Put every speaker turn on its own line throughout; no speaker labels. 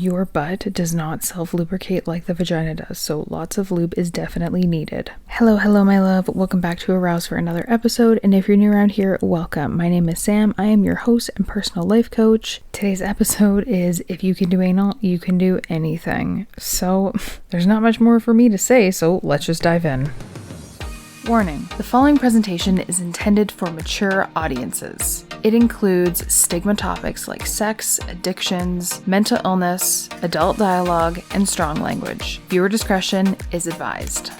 Your butt does not self-lubricate like the vagina does, so lots of lube is definitely needed. Hello, my love. Welcome back to Arouse for another episode, and if you're new around here, welcome. My name is Sam. I am your host and personal life coach. Today's episode is if you can do anal, you can do anything. So there's not much more for me to say, so let's just dive in. Warning, the following presentation is intended for mature audiences. It includes stigma topics like sex, addictions, mental illness, adult dialogue, and strong language. Viewer discretion is advised.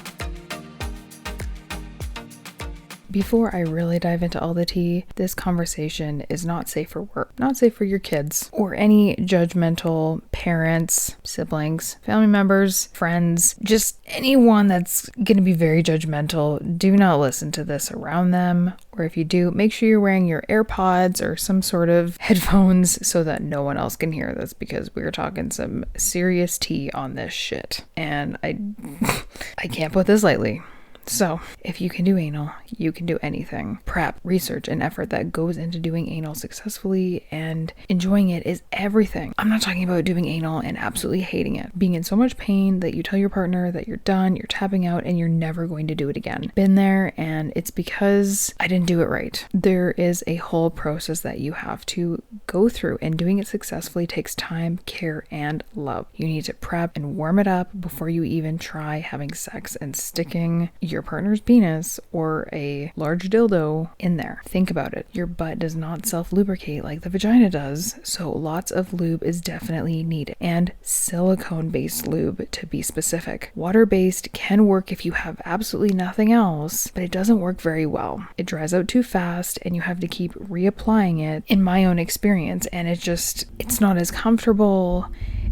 Before I really dive into all the tea, this conversation is not safe for work, not safe for your kids, or any judgmental parents, siblings, family members, friends, just anyone that's going to be very judgmental. Do not listen to this around them, or if you do, make sure you're wearing your AirPods or some sort of headphones so that no one else can hear this, because we're talking some serious tea on this shit, and I can't put this lightly. So, if you can do anal, you can do anything. Prep, research, and effort that goes into doing anal successfully and enjoying it is everything. I'm not talking about doing anal and absolutely hating it. Being in so much pain that you tell your partner that you're done, you're tapping out, and you're never going to do it again. Been there, and it's because I didn't do it right. There is a whole process that you have to go through, and doing it successfully takes time, care, and love. You need to prep and warm it up before you even try having sex and sticking your partner's penis or a large dildo in there. Think about it. Your butt does not self-lubricate like the vagina does, so lots of lube is definitely needed. And silicone-based lube, to be specific. Water-based can work if you have absolutely nothing else, but it doesn't work very well. It dries out too fast and you have to keep reapplying it, in my own experience, and it's not as comfortable.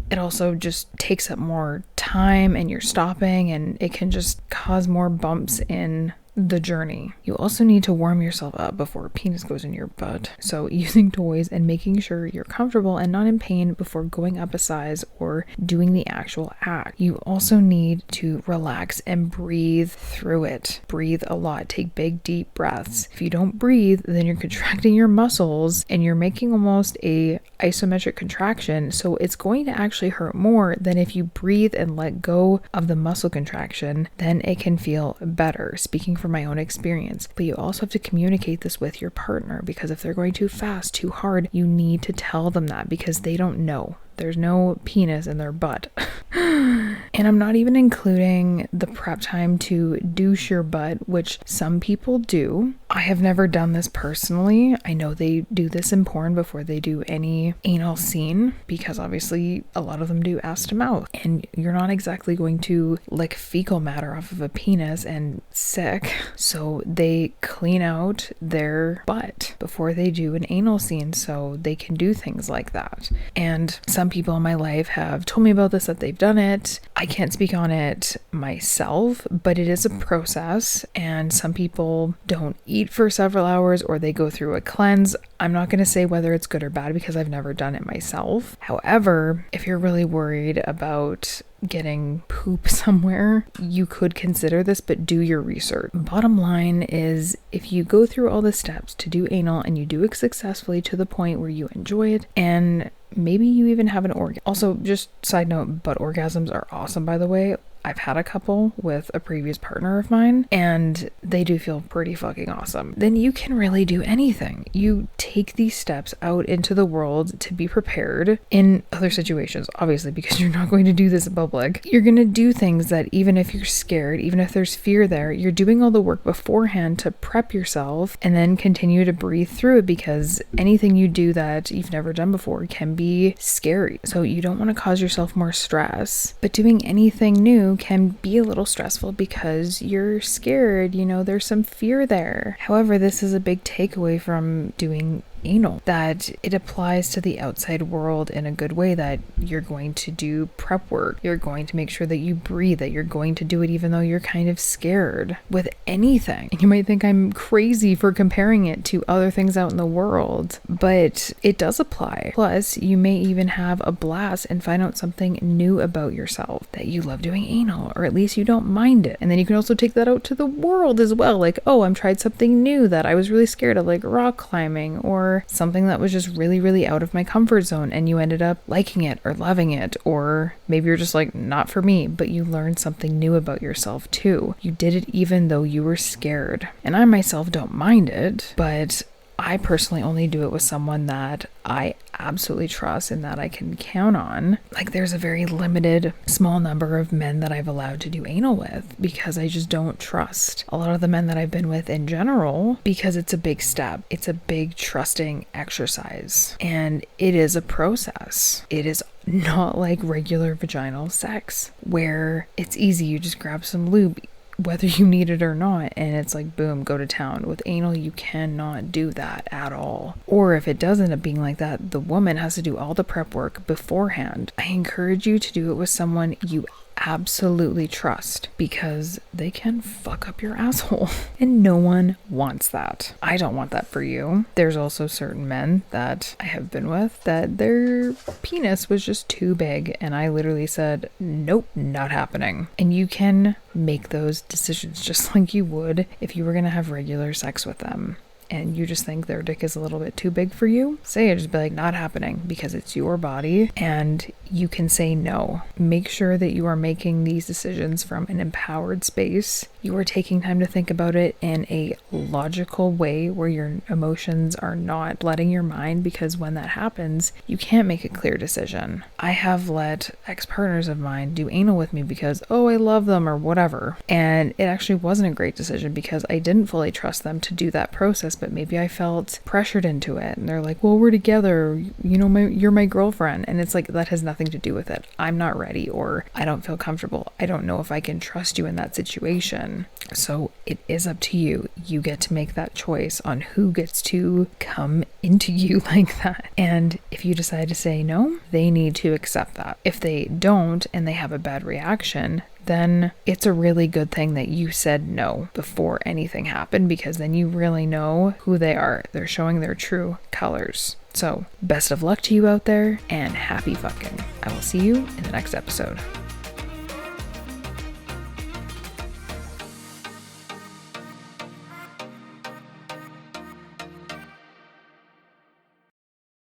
It also just takes up more time and you're stopping, and it can just cause more bumps in the journey. You also need to warm yourself up before a penis goes in your butt. So using toys and making sure you're comfortable and not in pain before going up a size or doing the actual act. You also need to relax and breathe through it. Breathe a lot. Take big, deep breaths. If you don't breathe, then you're contracting your muscles and you're making almost a isometric contraction. So it's going to actually hurt more than if you breathe and let go of the muscle contraction. Then it can feel better. Speaking from my own experience. But you also have to communicate this with your partner, because if they're going too fast, too hard, you need to tell them that, because they don't know. There's no penis in their butt. And I'm not even including the prep time to douche your butt, which some people do. I have never done this personally. I know they do this in porn before they do any anal scene, because obviously a lot of them do ass to mouth, and you're not exactly going to lick fecal matter off of a penis and sick. So they clean out their butt before they do an anal scene so they can do things like that. And some people in my life have told me about this, that they've done it. I can't speak on it myself, but it is a process, and some people don't eat for several hours or they go through a cleanse. I'm not going to say whether it's good or bad because I've never done it myself. However, if you're really worried about getting poop somewhere, you could consider this, but do your research. Bottom line is, if you go through all the steps to do anal and you do it successfully to the point where you enjoy it, and maybe you even have an orgasm. Also, just side note, butt orgasms are awesome, by the way. I've had a couple with a previous partner of mine, and they do feel pretty fucking awesome. Then you can really do anything. You take these steps out into the world to be prepared in other situations, obviously, because you're not going to do this in public. You're going to do things that even if you're scared, even if there's fear there, you're doing all the work beforehand to prep yourself and then continue to breathe through it, because anything you do that you've never done before can be scary. So you don't want to cause yourself more stress, but doing anything new can be a little stressful because you're scared, there's some fear there. However, this is a big takeaway from doing anal, that it applies to the outside world in a good way, that you're going to do prep work, you're going to make sure that you breathe, that you're going to do it even though you're kind of scared with anything. And you might think I'm crazy for comparing it to other things out in the world, but it does apply. Plus, you may even have a blast and find out something new about yourself, that you love doing anal, or at least you don't mind it. And then you can also take that out to the world as well, like, oh, I'm tried something new that I was really scared of, like rock climbing, or or something that was just really, really out of my comfort zone and you ended up liking it or loving it, or maybe you're just like, not for me, but you learned something new about yourself too. You did it even though you were scared. And I myself don't mind it, but I personally only do it with someone that I absolutely trust and that I can count on. Like, there's a very limited small number of men that I've allowed to do anal with because I just don't trust a lot of the men that I've been with in general, because it's a big step. It's a big trusting exercise and it is a process. It is not like regular vaginal sex where it's easy. You just grab some lube, whether you need it or not, and it's like, boom, go to town. With anal, you cannot do that at all. Or if it does end up being like that, the woman has to do all the prep work beforehand. I encourage you to do it with someone you absolutely trust, because they can fuck up your asshole and no one wants that. I don't want that for you. There's also certain men that I have been with that their penis was just too big and I literally said, nope, not happening. And you can make those decisions just like you would if you were going to have regular sex with them and you just think their dick is a little bit too big for you. Say it, just be like, not happening, because it's your body and you can say no. Make sure that you are making these decisions from an empowered space. You are taking time to think about it in a logical way where your emotions are not flooding your mind, because when that happens, you can't make a clear decision. I have let ex-partners of mine do anal with me because, oh, I love them or whatever. And it actually wasn't a great decision because I didn't fully trust them to do that process, but maybe I felt pressured into it. And they're like, well, we're together, you know, you're my girlfriend. And it's like, that has nothing to do with it. I'm not ready, or I don't feel comfortable. I don't know if I can trust you in that situation. So it is up to you. You get to make that choice on who gets to come into you like that. And if you decide to say no, they need to accept that. If they don't and they have a bad reaction, then it's a really good thing that you said no before anything happened, because then you really know who they are. They're showing their true colors. So best of luck to you out there and happy fucking. I will see you in the next episode.